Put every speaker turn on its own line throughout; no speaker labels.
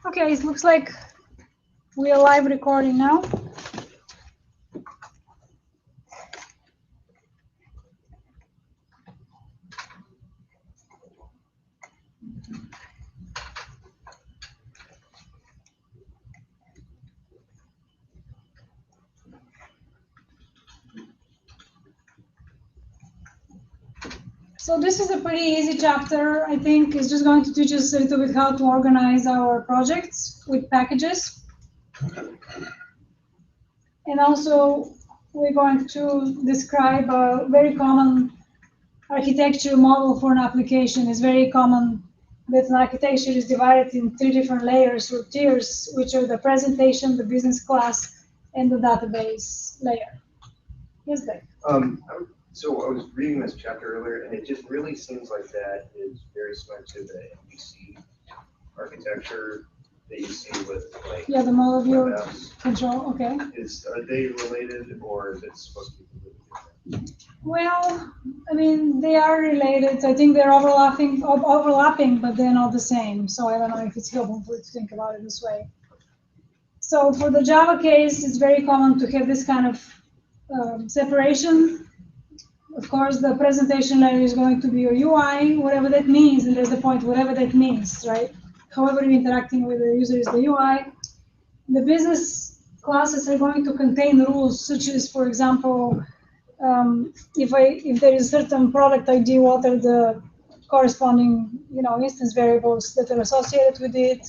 Okay, it looks like we are live recording now. So this is a pretty easy chapter, I think. It's just going to teach us a little bit how to organize our projects with packages. And also, we're going to describe a very common architecture model for an application. It's very common that an architecture is divided in 3 different layers or tiers, which are the presentation, the business class, and the database layer. Yes, Dave?
So I was reading this chapter earlier, and it just really seems like that is very similar to the MVC architecture that you see with like
the model view
apps.
control. Okay.
Are they related, or is it supposed to be completely different?
Well, I mean, they are related. I think they're overlapping, but they're not the same. So I don't know if it's helpful to think about it this way. So for the Java case, it's very common to have this kind of separation. Of course, the presentation layer is going to be your UI, whatever that means, and there's the point, whatever that means, right? However you're interacting with the user is the UI. The business classes are going to contain rules, such as, for example, if there is a certain product ID, what are the corresponding, instance variables that are associated with it,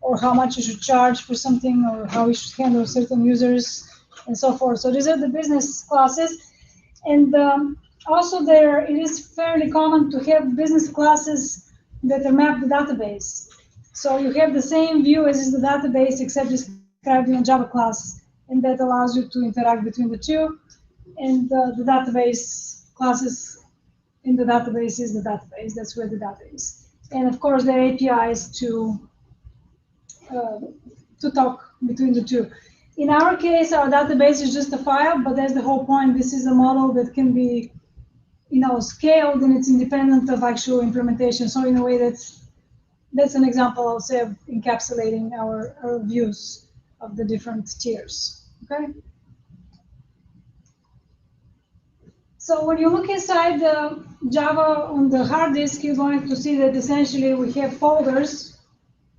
or how much you should charge for something, or how you should handle certain users, and so forth. So these are the business classes. And also it is fairly common to have business classes that are mapped to database. So you have the same view as is the database, except described in a Java class, and that allows you to interact between the two. And the database classes in the database is the database. That's where the data is. And of course, there are APIs to talk between the two. In our case, our database is just a file, but that's the whole point. This is a model that can be, scaled, and it's independent of actual implementation. So in a way, that's an example, I'll say, of encapsulating our views of the different tiers. Okay. So when you look inside the Java on the hard disk, you're going to see that essentially we have folders.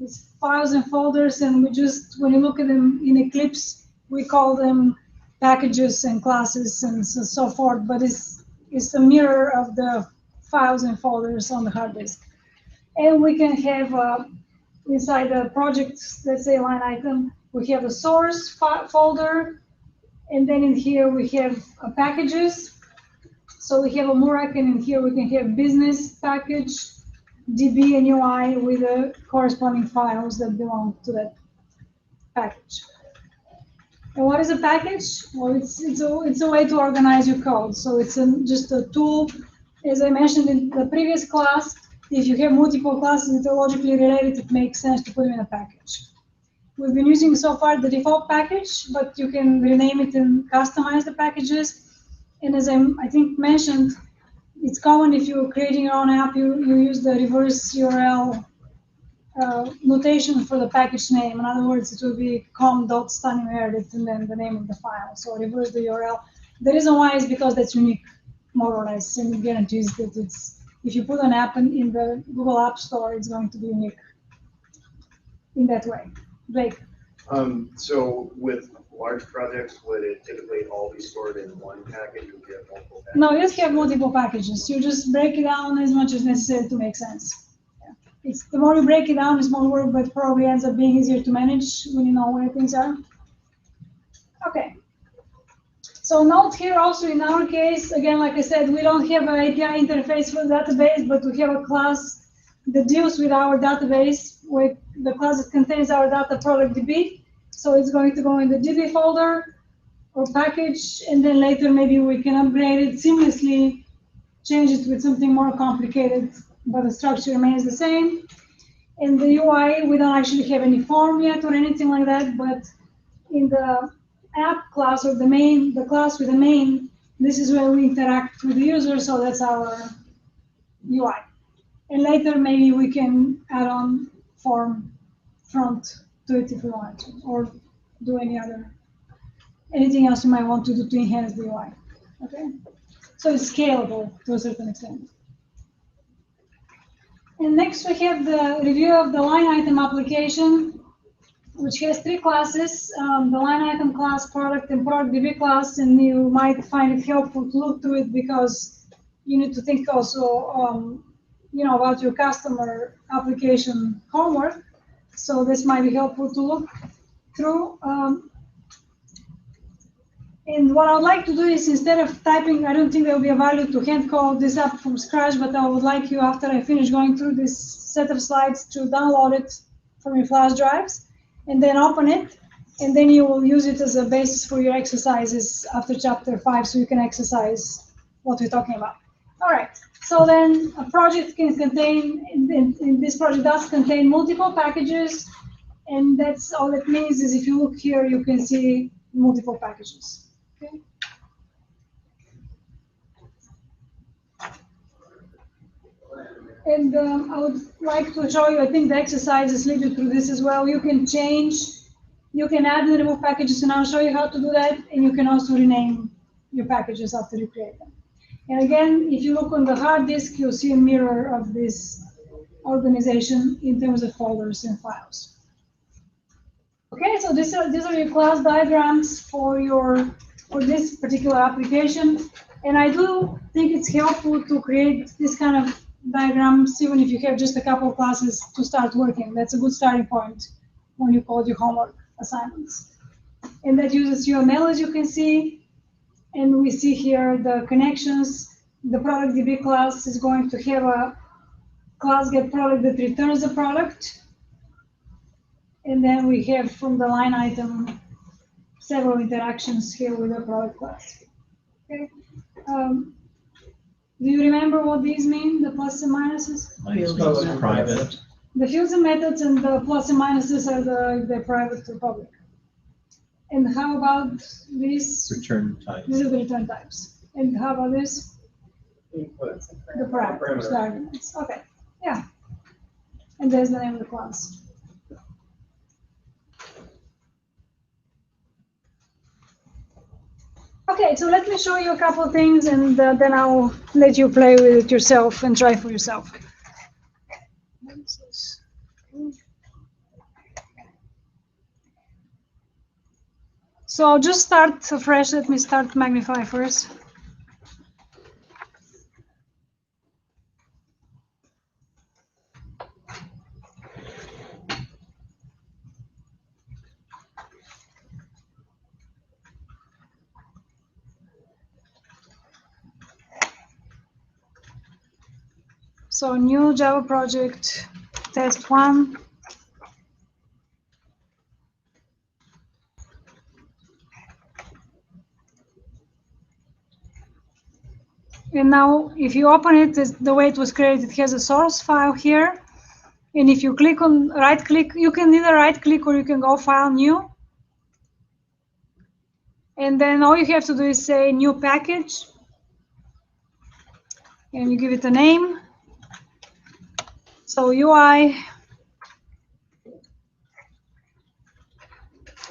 It's files and folders, and when you look at them in Eclipse, we call them packages and classes and so forth, but it's a mirror of the files and folders on the hard disk. And we can have inside the project, let's say line item, we have a source folder, and then in here we have packages. So we have a Murak, and in here we can have business package, DB and UI with the corresponding files that belong to that package. And what is a package? Well, it's a way to organize your code. So it's just a tool. As I mentioned in the previous class, if you have multiple classes that are logically related, it makes sense to put them in a package. We've been using so far the default package, but you can rename it and customize the packages. And as I think mentioned, it's common if you're creating your own app, you use the reverse URL notation for the package name. In other words, it will be com.stanimeredit and then the name of the file. So reverse the URL. The reason why is because that's unique, more or less, and it guarantees that if you put an app in the Google App Store, it's going to be unique in that way. Blake?
So with large projects, would it typically all be stored in one package, or do you have multiple packages?
No, you just have multiple packages. You just break it down as much as necessary to make sense. Yeah. The more you break it down, it's more work, but probably ends up being easier to manage when you know where things are. Okay. So note here also in our case, again, like I said, we don't have an API interface for the database, but we have a class that deals with our database, with the class that contains our data product DB. So it's going to go in the DB folder or package, and then later maybe we can upgrade it seamlessly, change it with something more complicated, but the structure remains the same. In the UI, we don't actually have any form yet or anything like that, but in the app class or the class with the main, this is where we interact with the user, so that's our UI. And later maybe we can add on form front to it if you want to, or do anything else you might want to do to enhance the UI. Okay, so it's scalable to a certain extent. And next we have the review of the line item application, which has 3 classes, the line item class, product, and product DB class, and you might find it helpful to look through it because you need to think also, about your customer application homework. So this might be helpful to look through. And what I would like to do is, instead of typing, I don't think there will be a value to hand code this up from scratch, but I would like you, after I finish going through this set of slides, to download it from your flash drives and then open it. And then you will use it as a basis for your exercises after chapter 5, so you can exercise what we're talking about. All right, so then a project can contain, and this project does contain multiple packages, and that's all it means is if you look here, you can see multiple packages. Okay. And I would like to show you, I think the exercises lead you through this as well. You can add and remove packages, and I'll show you how to do that, and you can also rename your packages after you create them. And again, if you look on the hard disk, you'll see a mirror of this organization in terms of folders and files. Okay, so these are your class diagrams for this particular application. And I do think it's helpful to create this kind of diagrams, even if you have just a couple of classes to start working. That's a good starting point when you code your homework assignments. And that uses UML, as you can see. And we see here the connections. The product DB class is going to have a class getProduct that returns the product. And then we have from the line item several interactions here with the product class. Okay. Do you remember what these mean, the plus and minuses?
Fields are private.
The fields and methods and the plus and minuses are the private or public. And how about these?
Return types.
These are the return types. And how about this?
Inputs.
The parameters, the arguments. Okay, yeah. And there's the name of the class. Okay, so let me show you a couple of things, and then I'll let you play with it yourself and try for yourself. So I'll just start fresh. Let me start Magnify first. So new Java project, test 1. And now if you open it, the way it was created, it has a source file here. And if you click on right click, you can either right click or you can go File, New. And then all you have to do is say New Package. And you give it a name. So UI.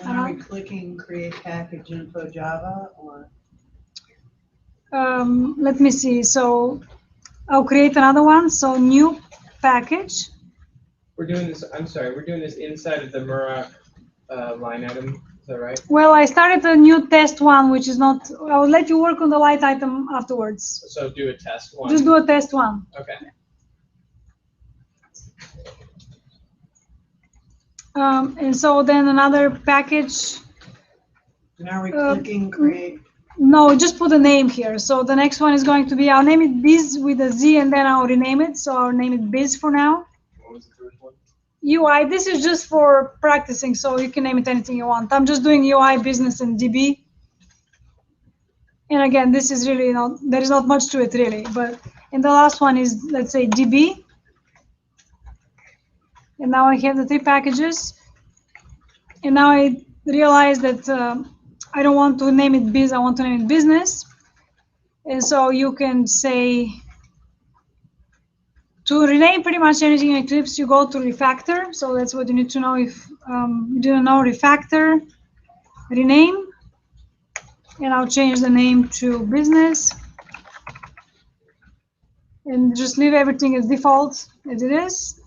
And are we clicking Create Package Info Java or?
Let me see. So I'll create another one. So New Package.
We're doing this, I'm sorry, we're doing this inside of the Murat line item, is that right?
Well, I started a new test 1, which is not, I'll let you work on the light item afterwards.
So do a test 1.
Just do a test 1.
Okay.
And so then another package.
And are we clicking Create?
No, just put a name here. So the next one is going to be, I'll name it Biz with a Z, and then I'll rename it. So I'll name it Biz for now.
What was the first one?
UI, this is just for practicing, so you can name it anything you want. I'm just doing UI, business, and DB. And again, this is really not, there is not much to it really, but, and the last one is, let's say, DB. And now I have the 3 packages. And now I realize that I don't want to name it Biz, I want to name it Business. And so you can say To rename pretty much anything in Eclipse, you go to refactor. So that's what you need to know. If you didn't know, refactor, rename, and I'll change the name to business. And just leave everything as default as it is.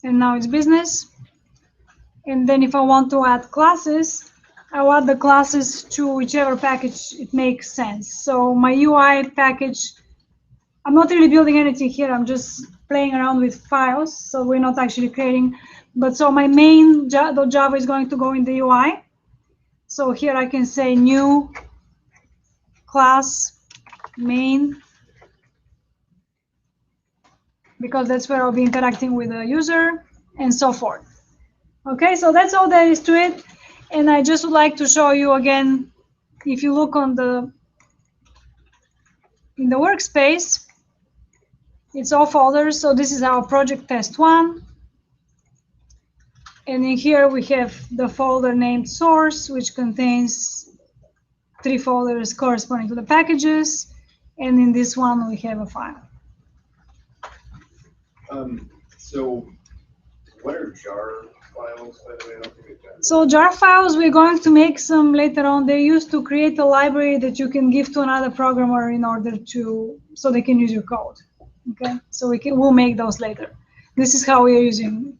And now it's business. And then if I want to add classes, I'll add the classes to whichever package it makes sense. So my UI package, I'm not really building anything here. I'm just playing around with files. So we're not actually creating. But so my main .java is going to go in the UI. So here I can say new class main, because that's where I'll be interacting with the user and so forth. Okay, so that's all there is to it. And I just would like to show you again, if you look on in the workspace, it's all folders. So this is our project test 1. And in here we have the folder named source, which contains 3 folders corresponding to the packages. And in this one, we have a file.
So what are jar files, by the way? I don't think we've done that.
So jar files, we're going to make some later on. They used to create a library that you can give to another programmer in order to, so they can use your code. Okay, so we'll make those later. This is how we are using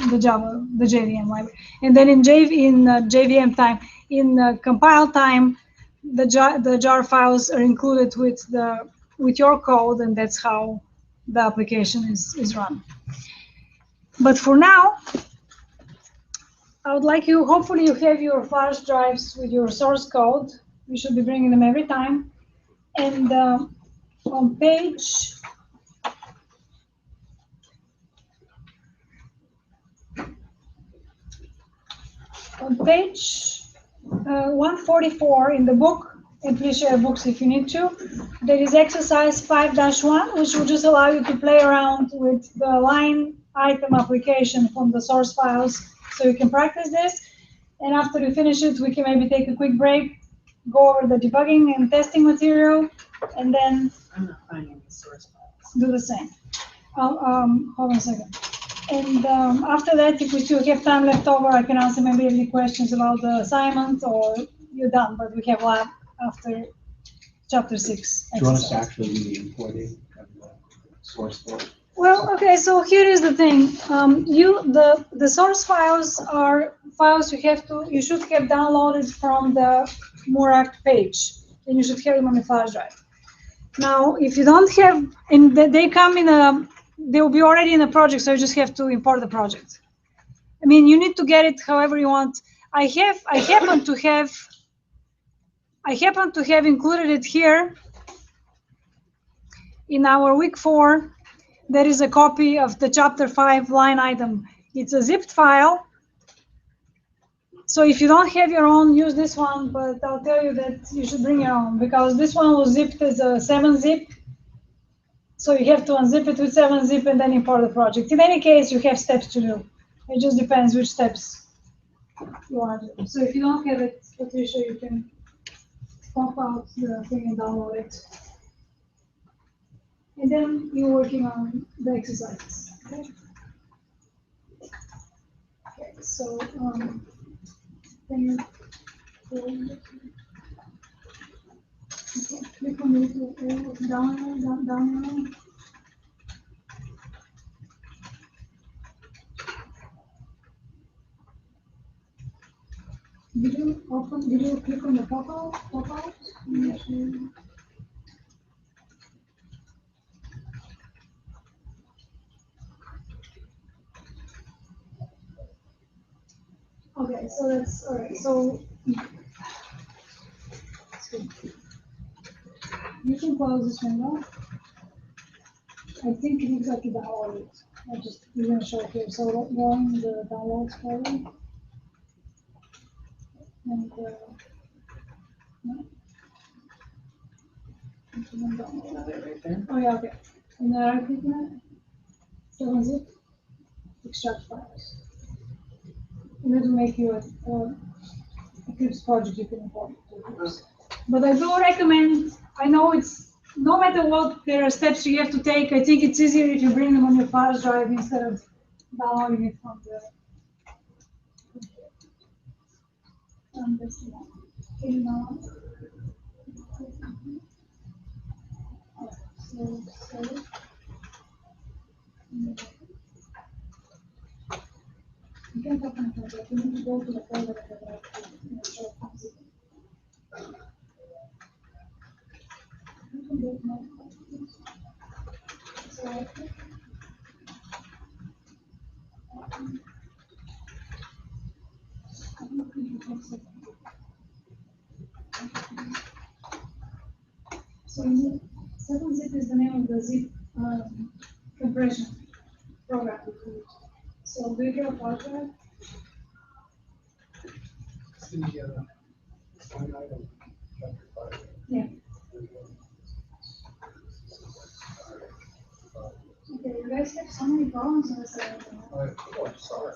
the JVM library. And then in JVM time, in compile time, the jar files are included with your code, and that's how the application is run. But for now, I would like you, hopefully you have your flash drives with your source code. You should be bringing them every time. And on page 144 in the book, and please share books if you need to, there is exercise 5-1, which will just allow you to play around with the line item application from the source files, so you can practice this. And after you finish it, we can maybe take a quick break, go over the debugging and testing material, and then
I'm not finding the source files.
do the same. Hold on a second. And after that, if we still have time left over, I can answer maybe any questions about the assignment, or you're done, but we have lab after chapter 6.
Do you want us to actually do the importing of the source code?
Well, okay, so here is the thing. The source files are files you should have downloaded from the Murak page, and you should have them on the flash drive. Now, if you don't have, and they come they will be already in a project, so you just have to import the project. I mean, you need to get it however you want. I happen to have included it here in our week 4. There is a copy of the chapter 5 line item. It's a zipped file. So if you don't have your own, use this one, but I'll tell you that you should bring your own, because this one was zipped as a 7-zip. So you have to unzip it with 7-zip and then import the project. In any case, you have steps to do. It just depends which steps you want to do. So if you don't have it, Patricia, you can pop out the thing and download it. And then you're working on the exercises. Okay. Okay. So then okay, click on it, download. Did you click on the pop-out? Okay, so that's all right. So you can close this window. I think it looks like you downloaded it. We're going to show it here. So go in the downloads folder. And no.
Right there.
Oh yeah, okay. And then I click on it. 7-zip. Extract files. And it will make you a Eclipse project you can import to Eclipse. But I do recommend, I know it's no matter what, there are steps you have to take. I think it's easier if you bring them on your flash drive instead of downloading it from the. This one. Can you download? So. You can't open it, but you need to go to the folder that show comes in. You can do it now. So, so you need, 7-zip is the name of the zip compression program. So do you have a file drive?
Untitled Chapter 5.
Yeah. Okay, you guys have so many problems on this.
Sorry.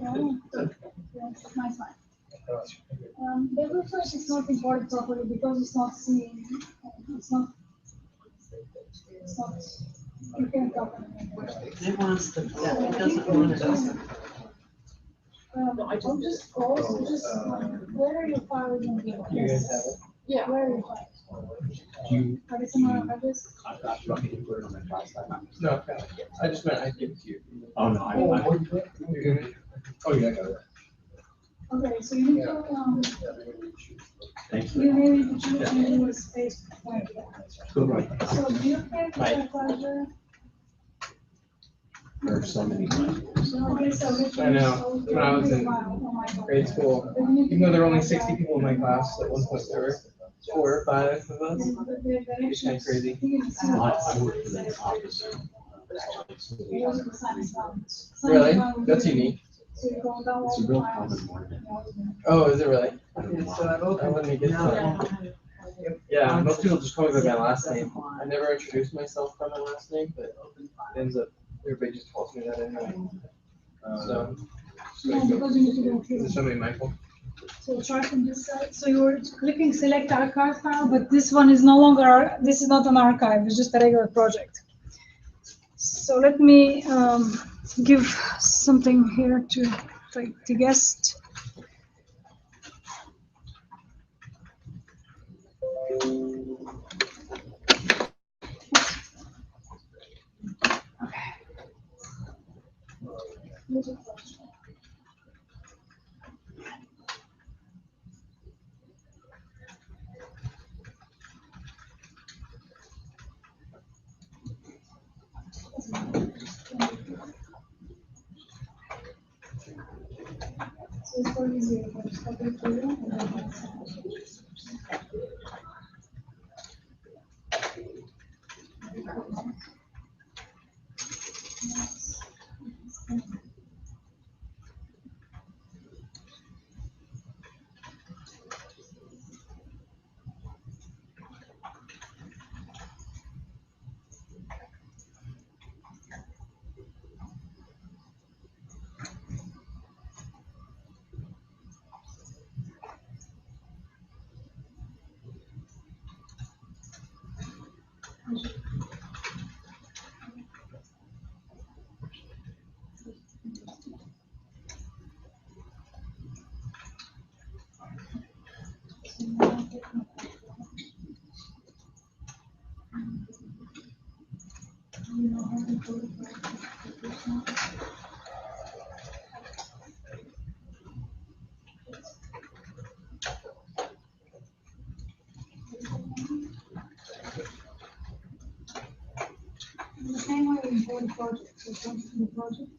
Yeah, nice line. Level first is not imported properly because it's not seen. It's not. You can't open it.
It wants to, yeah, it doesn't want it open.
I'll just close, where are your files in here?
You guys have it?
Yeah. Where are your files?
Do you,
Are they somewhere on this?
I've got fucking to put it on my class.
No, I just meant I'd give it to you.
Oh, no,
You're gonna-
oh, yeah, I got it.
Okay, so you need to,
Thanks.
you may need to choose a space.
Good, right.
So do you have
Right.
a flash drive?
There are so many.
Okay, so let's
I know.
use-
When I was in grade school, even though there were only 60 people in my class, at one point there were 4 or 5 of us. It's kind of crazy.
I work for the office.
Really? That's unique.
So you go download
It's a real
the files.
common morning.
Oh, is it really?
Okay, so I've
I
opened
wouldn't
it
get
now.
that. Yeah, most people just call me by my last name. I never introduced myself by my last name, but it ends up, everybody just calls me that anyway. So,
Yeah, because you need to go through.
there's so many Michael.
So try from this side. So you were clicking select archive file, but this one is no longer, this is not an archive, it's just a regular project. So let me give something here to take the guest. Okay. So it's very easy. You can just copy it through and then the same way we import projects. So go to the project.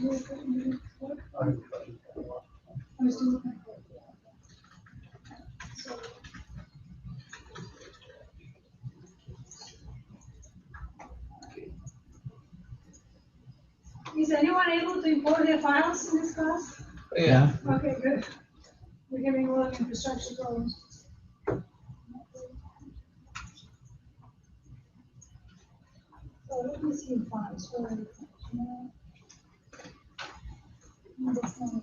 Is anyone able to import their files in this class?
Yeah.
Okay, good. We're having a lot of infrastructure problems. So let me see files. Where are they? No, that's not it.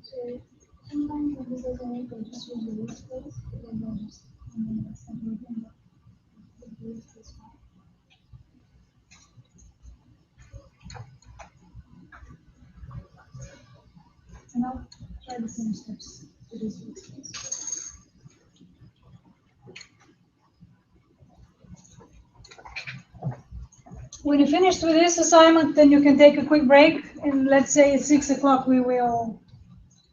So sometimes when this doesn't work, I just use the workspace, but then I'll just, and then that's not working, but the workspace file. And I'll try the same steps to this workspace. When you finish with this assignment, then you can take a quick break, and let's say at 6 o'clock we will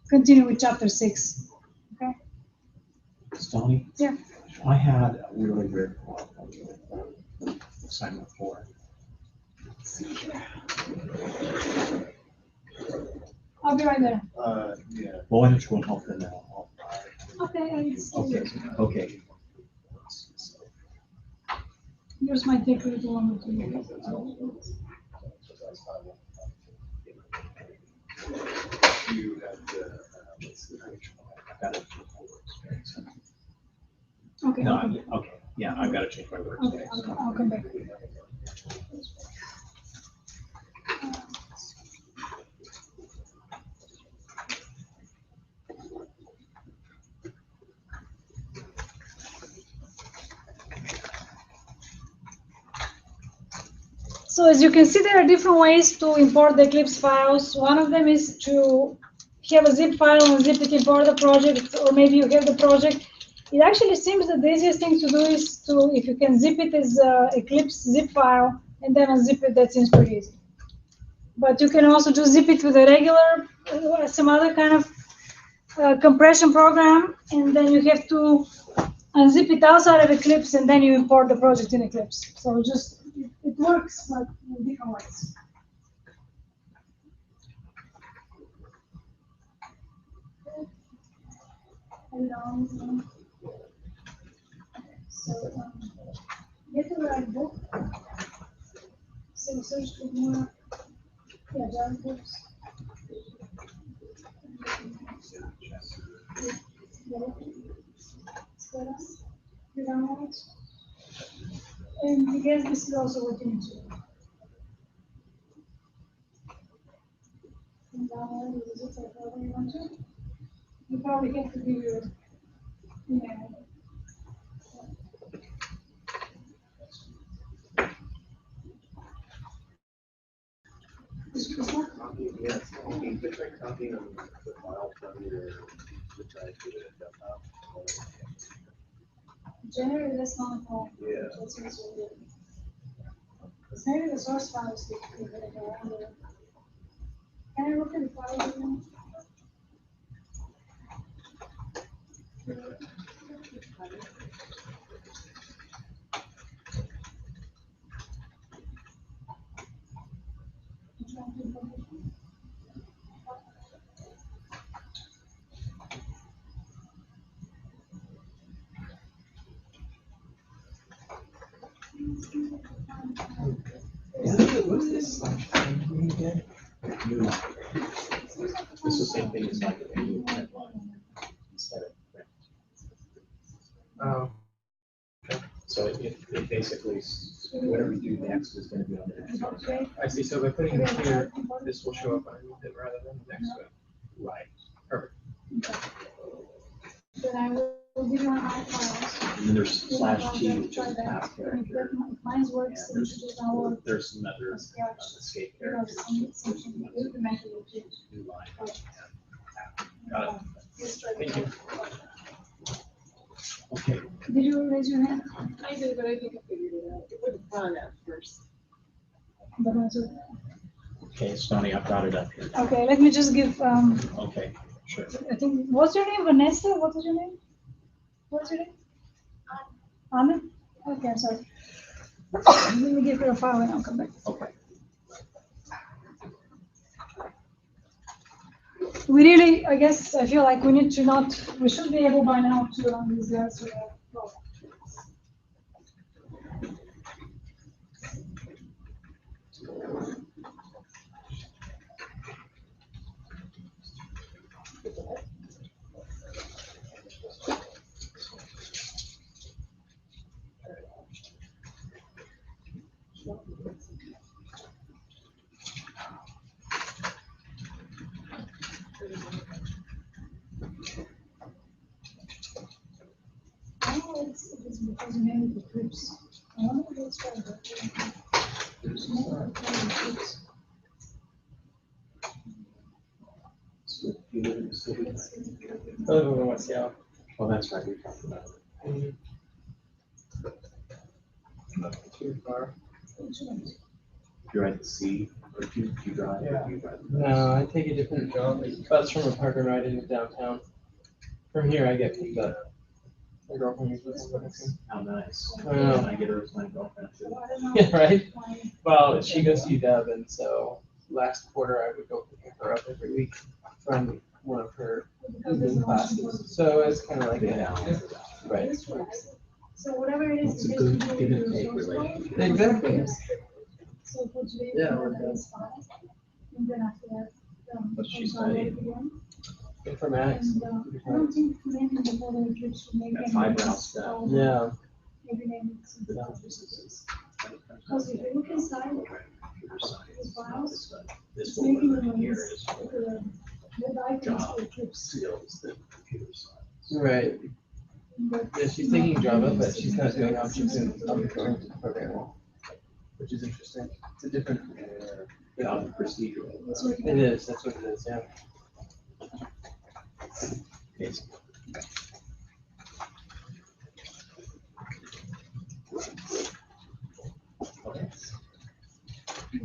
continue with chapter 6. Okay?
Stoney?
Yeah.
I had a really weird assignment 4.
I'll be right there.
Yeah. Well, why don't you go and help them now?
Okay,
Okay.
yours might take a little longer to do.
You have the, I've got to change my workspace.
Okay,
No,
I'll come back.
okay, yeah, I've got to change my
Okay,
workspace.
I'll come back. So as you can see, there are different ways to import the Eclipse files. One of them is to have a zip file and zip it import the project, or maybe you have the project. It actually seems that the easiest thing to do is to, if you can zip it as a Eclipse zip file and then unzip it, that seems pretty easy. But you can also just zip it with a regular, some other kind of compression program, and then you have to unzip it outside of Eclipse, and then you import the project in Eclipse. So just, it works, but in different ways. So, get to the right book. So search for more, Java books. And I guess this is also what you need to do. And download is it however you want to. You probably have to give your email.
Yeah, copying, but try copying the file from your drive to the desktop.
Generally, that's not a problem.
Yeah.
That's also good. Because maybe the source file is good. Can I look at the file again?
What's this again? New line. It's the same thing as like a new print line instead of print.
Oh,
So it basically, whatever you do next is going to be on the next one.
I see. So by putting it here, this will show up underneath it rather than next to it.
Right.
Perfect.
Then I will give you my files.
And then there's /T, which is a path character.
If mine works,
And
then you should just download.
there's another escape character. New line. Got it.
Thank you.
Okay.
Did you raise your hand?
I did, but I think I figured it out. It wouldn't run at first.
But that's okay.
Okay, Stoney, I've got it up here.
Okay, let me just give,
Okay, sure.
I think, what's your name? Vanessa? What was your name? What's your name? Ahmed? Okay, I'm sorry. Let me give her a file and I'll come back.
Okay.
We really, I guess, I feel like we need to not, we should be able by now to run these guys. Oh, it's because you named the groups. I wonder if it's right, but-
So if you live in the city,
I live over in West Seattle.
well, that's right, we talked about it.
Not too far.
You're at the sea, or do you drive?
Yeah.
Or do you drive?
No, I take a different job. Like bus from a park and ride into downtown. From here, I get picked up. My girlfriend usually comes with me.
How nice.
I know.
And I get her as my girlfriend too.
Yeah, right? Well, she goes to UW, and so last quarter I would go pick her up every week from one of her evening classes. So it's kind of like a, right.
So whatever it is.
It's a good give and take relationship.
Exactly.
So for today,
Yeah.
that is fine. And then after that,
What's she
I'll
studying?
it again.
Informatics.
And, I don't think many of the other trips should make
Got
any
five
sense.
rounds down.
Yeah.
Maybe they make some
Yeah.
sense. Because if you look inside,
Computer science.
files,
This
it's
one
making
right
them
here is
the icons for trips.
skills that computer science.
Right.
But
Yeah, she's taking Java, but she's not doing objects in object programming, which is interesting. It's a different.
Job procedural.
it's working.
It is. That's what it is. Yeah.
Case. Okay.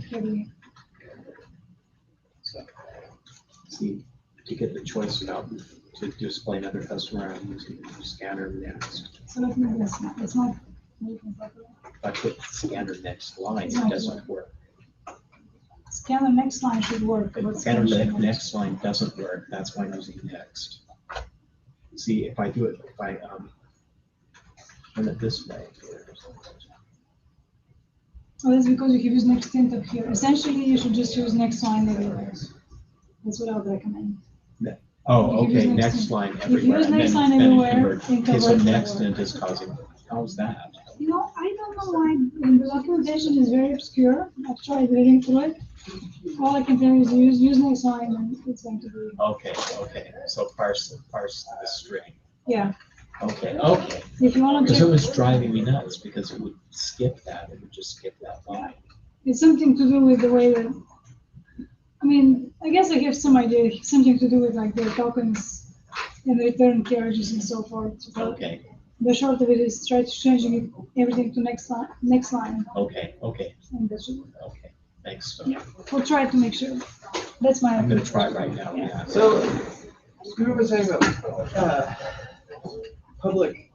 Okay.
So, see, to get the choice about to display another customer, I'm using scanner next.
So let me guess, it's not.
If I put scanner next line, it doesn't work.
Scanner next line should work. but
Scanner
scanner
next line doesn't work, that's why I'm using next. See, if I do it, if I, turn it this way.
Oh, that's because you have used next int up here. Essentially, you should just use next line everywhere. That's what I would recommend.
Oh,
If you use
okay,
next
next line
If you
everywhere.
use
and
next
then-
line
then it
everywhere,
converts.
it
Okay, so
converts
next
everywhere.
int is causing, how's that?
You know, I don't know why, and the documentation is very obscure. I've tried reading through it. All I can tell you is use next line and it's going to be,
Okay, so parse the string.
yeah.
Okay.
If you want to
Because it
check,
was driving me nuts, because it would skip that, it would just skip that line.
it's something to do with the way that, I mean, I guess I have some idea, something to do with like the tokens and the return carriages and so forth. But
Okay,
the short of it is try to changing it, everything to next line,
okay,
and that should work.
thanks.
Yeah, we'll try to make sure. That's my.
I'm gonna try right now, yeah.
So we were saying about public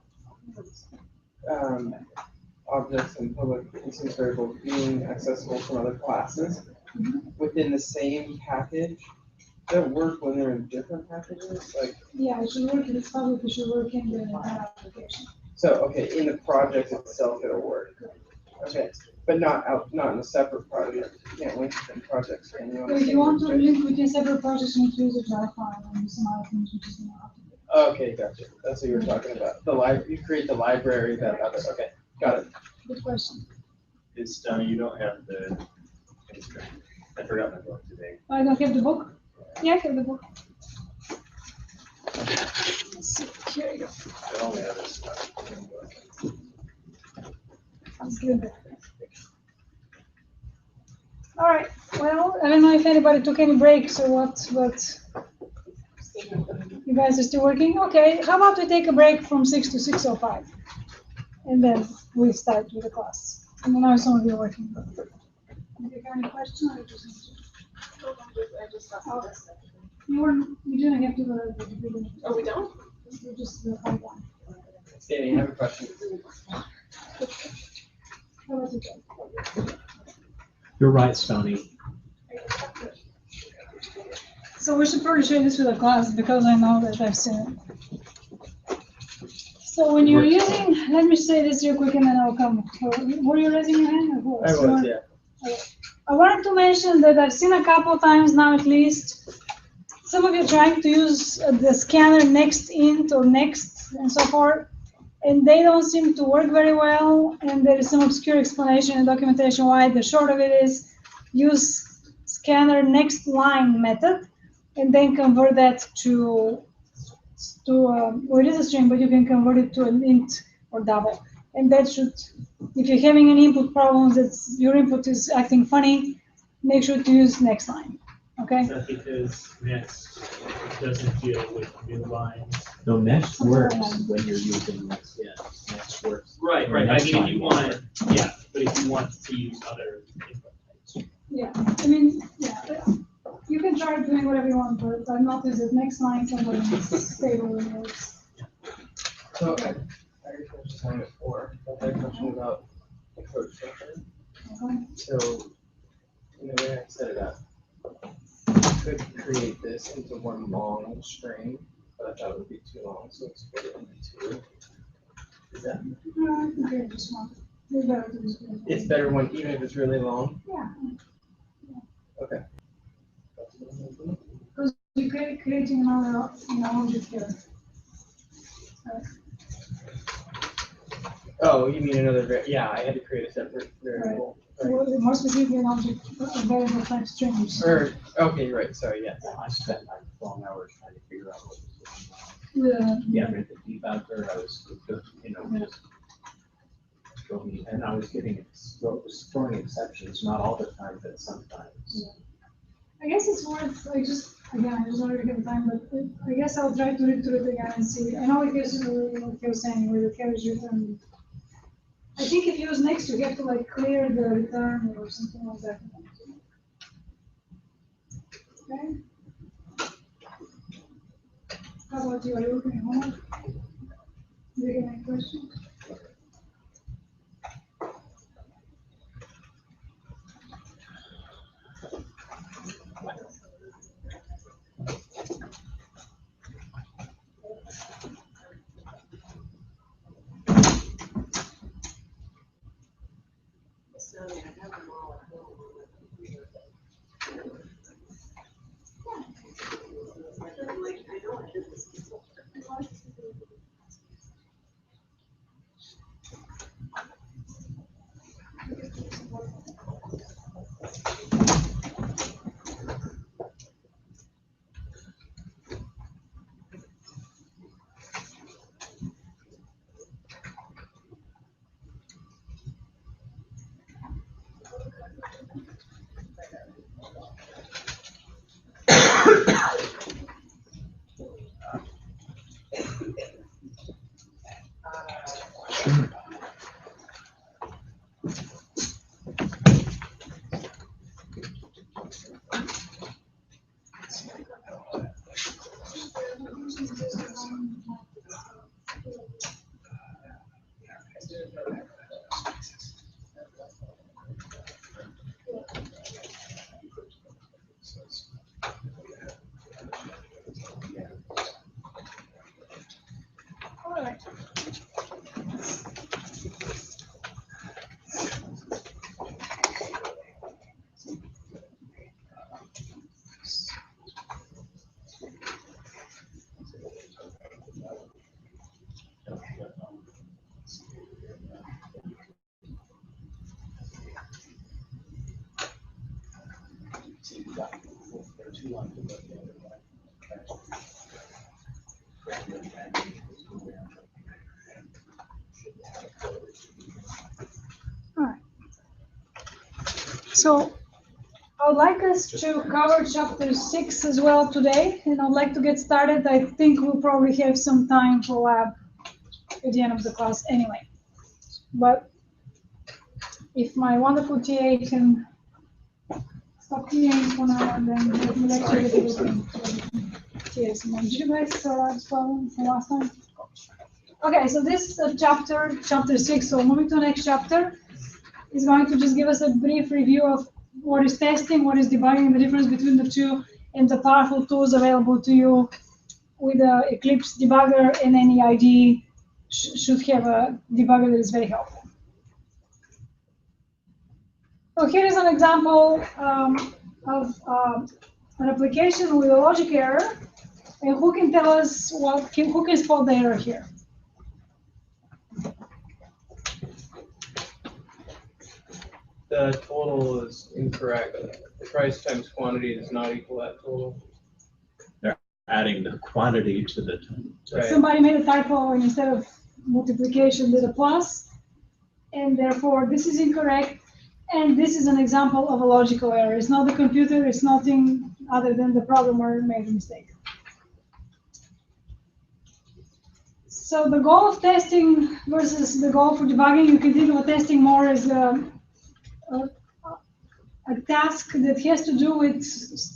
objects and public instance variables being accessible from other classes within the same package. Does that work when they're in different packages? Like,
Yeah, it should work, it's public, it should work in the application.
so, okay, in the project itself, it'll work. Okay, but not in a separate project. You can't link different projects, can you?
So if you want to link between separate projects, you need to use a jar file and some other things which is not.
Okay, gotcha. That's what you were talking about. You create the library that other, okay, got it.
Good question.
It's, you don't have the, I forgot my book today.
I don't have the book? Yeah, I have the book. Let's see, here you go.
I only have this.
Let's give it back. All right, well, I don't know if anybody took any breaks or what, but you guys are still working? Okay, how about we take a break from 6 to 6:05? And then we start with the class. And then now some of you are working. If you have any questions, I just need to. You didn't have to go to the beginning.
Oh, we don't?
You just the hard one.
Danny, I have a question.
You're right, Stony.
So we should probably share this with the class because I know that I've seen it. So when you're using, let me say this real quick and then I'll come. Were you raising your hand? Or who
I
else?
was, yeah.
I wanted to mention that I've seen a couple of times now at least, some of you trying to use the scanner next int or next and so forth, and they don't seem to work very well, and there is some obscure explanation in documentation why. The short of it is use scanner next line method, and then convert that to well, it is a string, but you can convert it to an int or double. And that should, if you're having any input problems, it's your input is acting funny, make sure to use next line. Okay?
Is that because next doesn't deal with new lines?
No, next works when you're using next. Yeah, next works.
Right. I
Next
mean, if
line
you
won't
want,
work.
yeah, but if you want to use other input types.
Yeah, I mean, yeah, you can try doing whatever you want, but I've noticed that next line somebody is stable and works.
So, I just on it before. I had a question about the code structure.
Okay?
So, in the way I set it up, I could create this into one long string, but I thought it would be too long, so it's split it into two. Is that?
Okay, just one. It's better to use one.
It's better when, even if it's really long?
Yeah,
Okay.
because you're creating another, object here.
Oh, you mean another, yeah, I had to create a separate variable. Right.
Well, more specifically, an object, a variable type strings.
Or, okay, you're right, sorry, yes.
I spent like long hours trying to figure out what was going on.
Yeah.
Yeah, with the debugger, I was, just show me, and I was getting, was throwing exceptions, not all the time, but sometimes.
I guess it's worth, I just wanted to get the time, but I guess I'll try to read through it again and see. I know it gives you what you're saying, where the carriage return. I think if you use next, you have to like clear the return or something like that. Okay. How about you? Are you looking at homework? Do you have any questions?
So I have them all at home on the computer. I'm like, I know I did this before.
All right. All right. So I would like us to cover chapter 6 as well today, and I'd like to get started. I think we'll probably have some time for lab at the end of the class anyway. But if my wonderful TA can stop TAing for now and then let me lecture with everything. Yes, did you guys solve this problem from last time? Okay, so this chapter 6, so moving to the next chapter, is going to just give us a brief review of what is testing, what is debugging, the difference between the two, and the powerful tools available to you with the Eclipse debugger, and any IDE should have a debugger that is very helpful. So here is an example of an application with a logic error, and who can tell us who can spot the error here?
The total is incorrect. The price times quantity does not equal that total.
They're adding the quantity to the total.
Right.
Somebody made a typo, and instead of multiplication did a plus, and therefore this is incorrect. And this is an example of a logical error. It's not the computer, it's nothing other than the programmer made a mistake. So the goal of testing versus the goal for debugging, you can think of testing more as a task that has to do with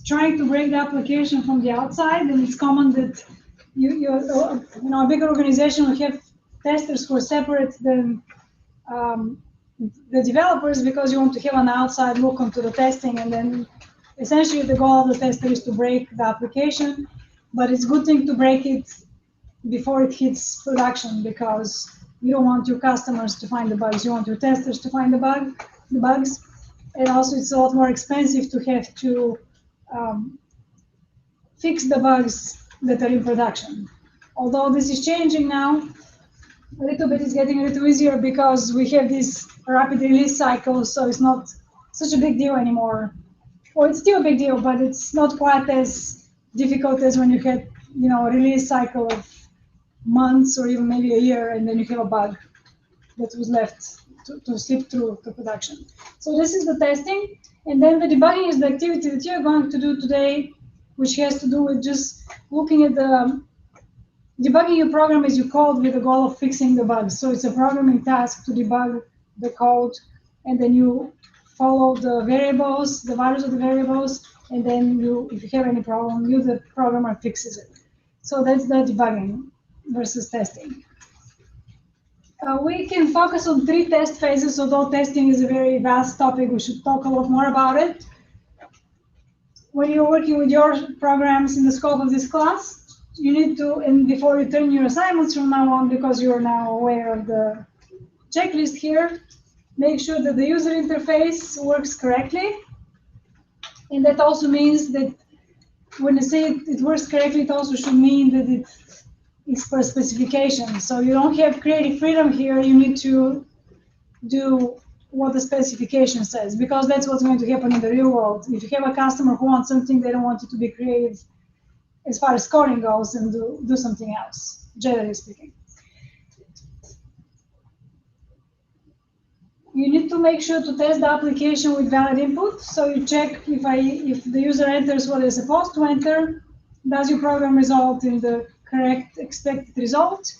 trying to break the application from the outside. And it's common that a bigger organization will have testers who are separate than the developers, because you want to have an outside look onto the testing, and then essentially the goal of the tester is to break the application, but it's a good thing to break it before it hits production, because you don't want your customers to find the bugs, you want your testers to find the bugs, and also it's a lot more expensive to have to fix the bugs that are in production. Although this is changing now, a little bit is getting a little easier because we have this rapid release cycle, so it's not such a big deal anymore. Well, it's still a big deal, but it's not quite as difficult as when you had, a release cycle of months or even maybe a year, and then you have a bug that was left to slip through to production. So this is the testing, and then the debugging is the activity that you're going to do today, which has to do with just looking at the debugging your program as you code with the goal of fixing the bugs. So it's a programming task to debug the code, and then you follow the variables, the values of the variables, and then if you have any problem, the programmer fixes it. So that's the debugging versus testing. We can focus on 3 test phases, although testing is a very vast topic. We should talk a lot more about it. When you're working with your programs in the scope of this class, you need to, and before you turn your assignments from now on, because you're now aware of the checklist here, make sure that the user interface works correctly. And that also means that when you say it works correctly, it also should mean that it is per specification. So you don't have creative freedom here. You need to do what the specification says, because that's what's going to happen in the real world. If you have a customer who wants something, they don't want you to be creative as far as coding goes, and do something else, generally speaking. You need to make sure to test the application with valid input. So you check if the user enters what they're supposed to enter, does your program result in the correct expected result?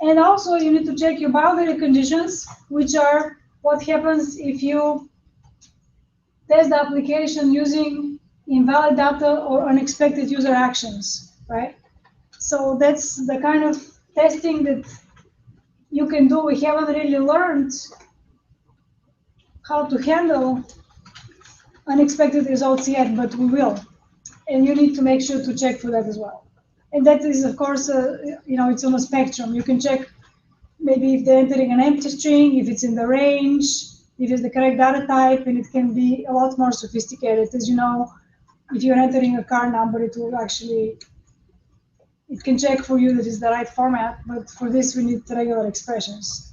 And also you need to check your boundary conditions, which are what happens if you test the application using invalid data or unexpected user actions, right? So that's the kind of testing that you can do. We haven't really learned how to handle unexpected results yet, but we will. And you need to make sure to check for that as well. And that is, of course, it's on a spectrum. You can check maybe if they're entering an empty string, if it's in the range, if it's the correct data type, and it can be a lot more sophisticated. As you know, if you're entering a car number, it can check for you that it's the right format, but for this we need regular expressions.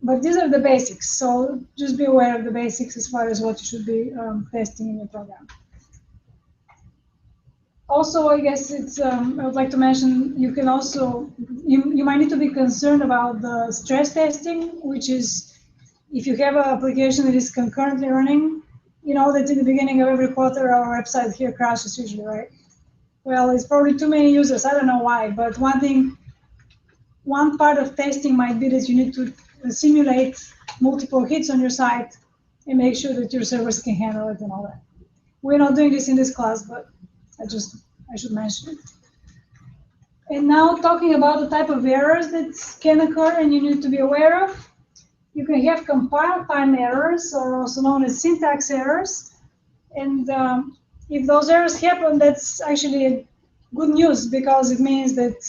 But these are the basics, so just be aware of the basics as far as what you should be testing in your program. Also, I guess I would like to mention, you can also, you might need to be concerned about the stress testing, which is if you have an application that is concurrently running, you know that in the beginning of every quarter our website here crashes usually, right? Well, it's probably too many users, I don't know why, but one part of testing might be that you need to simulate multiple hits on your site and make sure that your servers can handle it and all that. We're not doing this in this class, but I should mention it. And now talking about the type of errors that can occur and you need to be aware of. You can have compile time errors, or also known as syntax errors. And if those errors happen, that's actually good news, because it means that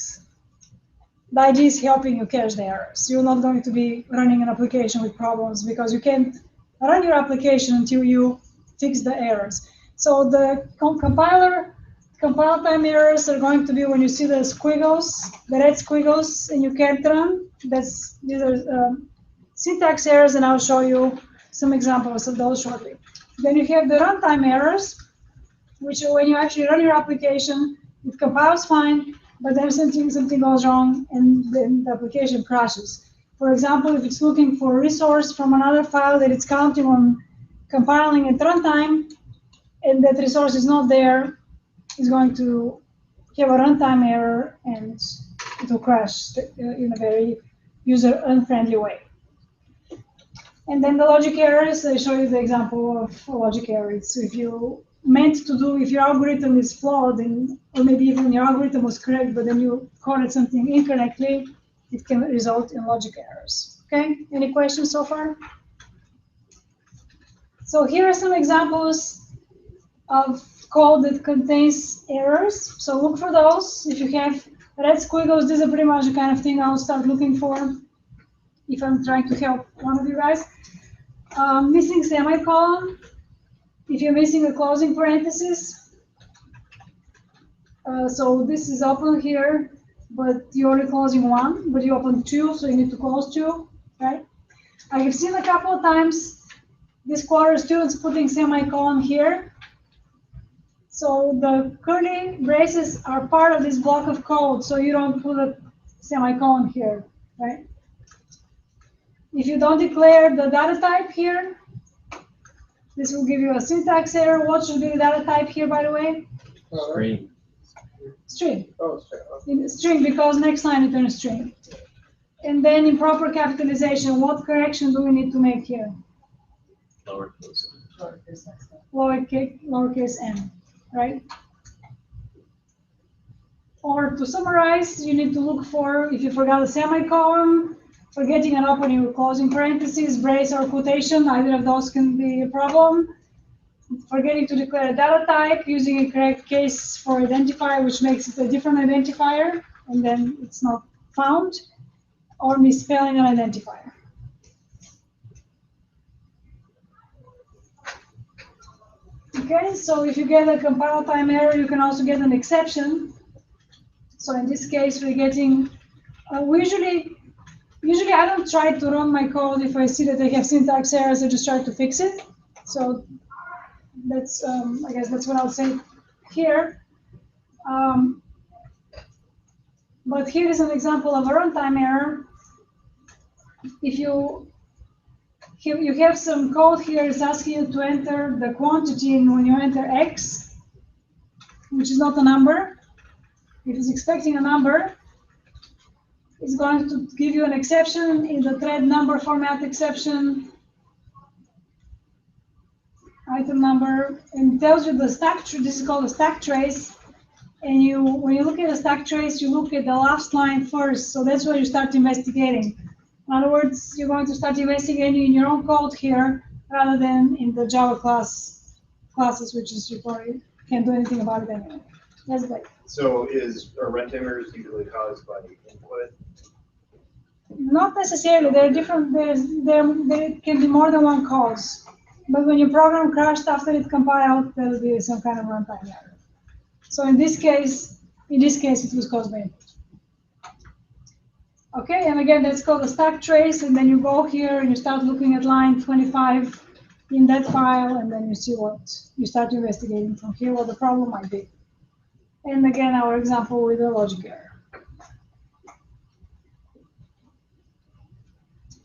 the IDE is helping you catch the errors. You're not going to be running an application with problems, because you can't run your application until you fix the errors. So the compile time errors are going to be when you see the squiggles, the red squiggles, and you can't run. These are syntax errors, and I'll show you some examples of those shortly. Then you have the runtime errors, which are when you actually run your application, it compiles fine, but then something goes wrong, and then the application crashes. For example, if it's looking for a resource from another file that it's counting on compiling at runtime, and that resource is not there, it's going to have a runtime error, and it will crash in a very user-unfriendly way. And then the logic errors, I show you the example of logic errors. So if you if your algorithm is flawed, or maybe even your algorithm was correct, but then you coded something incorrectly, it can result in logic errors. Okay, any questions so far? So here are some examples of code that contains errors. So look for those. If you have red squiggles, these are pretty much the kind of thing I'll start looking for if I'm trying to help one of you guys. Missing semicolon. If you're missing a closing parenthesis. So this is open here, but you're only closing one, but you open two, so you need to close two, right? I have seen a couple of times this quarter students putting semicolon here. So the curly braces are part of this block of code, so you don't put a semicolon here, right? If you don't declare the data type here, this will give you a syntax error. What should be the data type here, by the way?
String.
String.
Oh, sorry.
String, because next line it turns string. And then improper capitalization, what correction do we need to make here?
Lowercase.
Lowercase n, right? Or to summarize, you need to look for, if you forgot a semicolon, forgetting an opening or closing parentheses, brace or quotation, either of those can be a problem. Forgetting to declare a data type, using a correct case for identifier, which makes it a different identifier, and then it's not found, or misspelling an identifier. Okay, so if you get a compile time error, you can also get an exception. So in this case, we're getting, usually I don't try to run my code if I see that I have syntax errors. I just try to fix it. So that's, I guess that's what I'll say here. But here is an example of a runtime error. If you have some code here, it's asking you to enter the quantity, and when you enter X, which is not a number, it is expecting a number, it's going to give you an exception in the thread number format exception, item number, and tells you the stack. This is called a stack trace. And when you look at a stack trace, you look at the last line first. So that's where you start investigating. In other words, you're going to start investigating in your own code here, rather than in the Java classes, which is you probably can't do anything about it anyway. Yes, Blake.
So are runtime errors usually caused by input?
Not necessarily. They're different. There can be more than one cause. But when your program crashed after it compiled, there will be some kind of runtime error. So in this case, it was caused by input. Okay, and again, that's called a stack trace, and then you go here and you start looking at line 25 in that file, and then you see you start investigating from here what the problem might be. And again, our example with the logic error.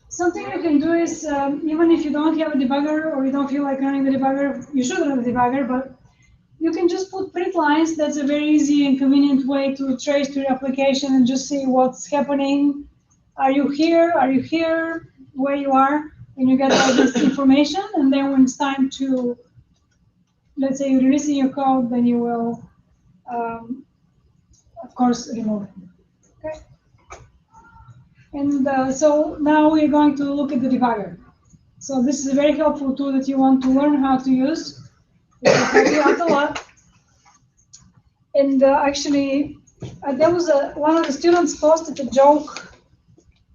Something you can do is, even if you don't have a debugger or you don't feel like running the debugger, you should run the debugger, but you can just put print lines. That's a very easy and convenient way to trace to your application and just see what's happening. Are you here? Are you here? Where you are? And you get all this information. And then when it's time to, let's say you're releasing your code, then you will of course, remove it. Okay. And so now we're going to look at the debugger. So this is a very helpful tool that you want to learn how to use. It will help you out a lot. And actually, there was one of the students posted a joke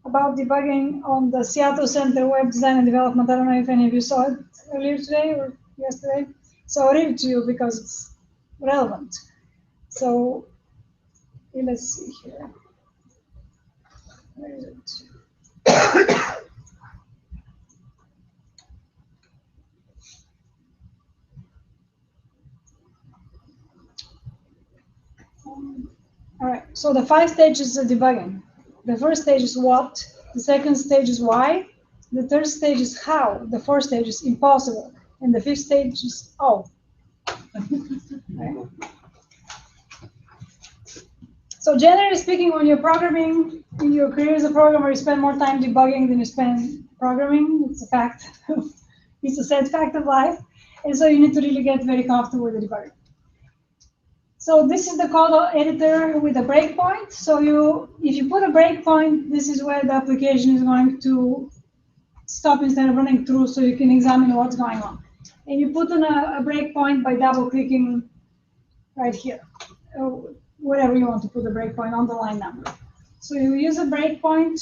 about debugging on the Seattle Center Web Design and Development. I don't know if any of you saw it earlier today or yesterday. So I'll read it to you because it's relevant. So let's see here. Where is it? All right, so the 5 stages of debugging. The first stage is what, the second stage is why, the third stage is how, the fourth stage is impossible, and the fifth stage is oh. Right. So generally speaking, when you're programming, in your career as a programmer, you spend more time debugging than you spend programming. It's a fact. It's a sad fact of life. And so you need to really get very comfortable with the debugger. So this is the code editor with a breakpoint. So if you put a breakpoint, this is where the application is going to stop instead of running through, so you can examine what's going on. And you put in a breakpoint by double-clicking right here, wherever you want to put a breakpoint on the line number. So you use a breakpoint,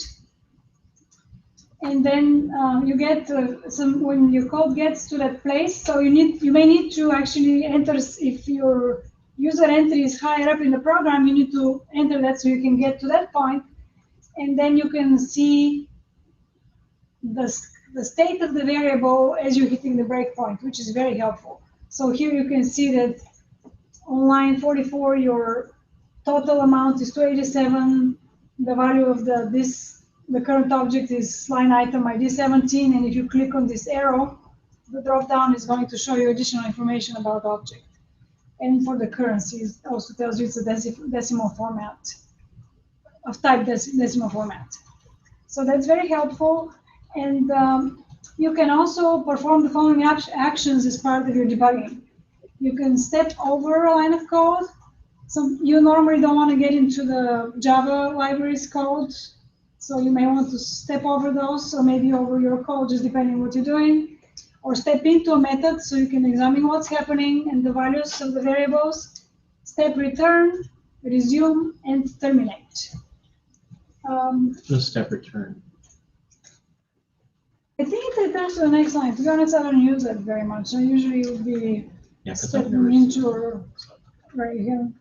and then you get when your code gets to that place. So you may need to actually enter, if your user entry is higher up in the program, you need to enter that so you can get to that point, and then you can see the state of the variable as you're hitting the breakpoint, which is very helpful. So here you can see that on line 44, your total amount is 287. The value of the current object is line item ID 17, and if you click on this arrow, the drop down is going to show you additional information about the object. And for the currency, it also tells you it's a decimal format, of type decimal format. So that's very helpful. And you can also perform the following actions as part of your debugging. You can step over a line of code. So you normally don't want to get into the Java libraries code. So you may want to step over those, or maybe over your code, just depending on what you're doing. Or step into a method so you can examine what's happening and the values of the variables. Step return, resume, and terminate.
Just step return.
I think it returns to the next line. To be honest, I don't use that very much. So usually it would be stepping into or right here.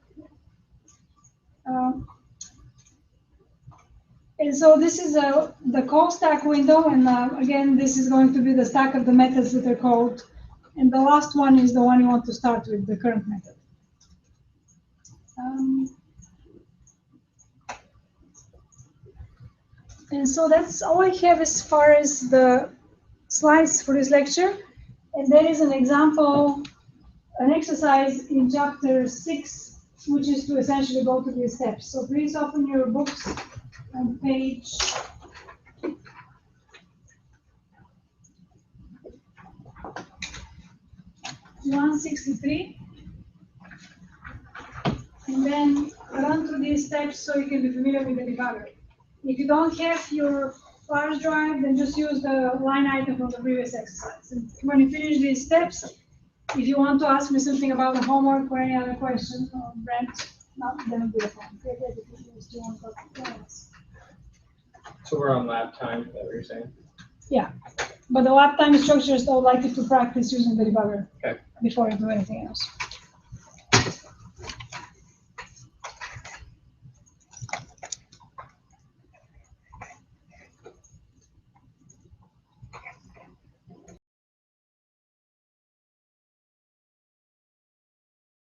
And so this is the call stack window, and again, this is going to be the stack of the methods that are called, and the last one is the one you want to start with, the current method. And so that's all I have as far as the slides for this lecture, and there is an example, an exercise in chapter 6, which is to essentially go through these steps. So please open your books on page 163, and then run through these steps so you can be familiar with the debugger. If you don't have your flash drive, then just use the line item from the previous exercise. And when you finish these steps, if you want to ask me something about the homework or any other question, or Brent, then it'll be the phone.
So we're on lab time, is that what you're saying?
Yeah, but the lab time instructors don't like you to practice using the debugger before you do anything else.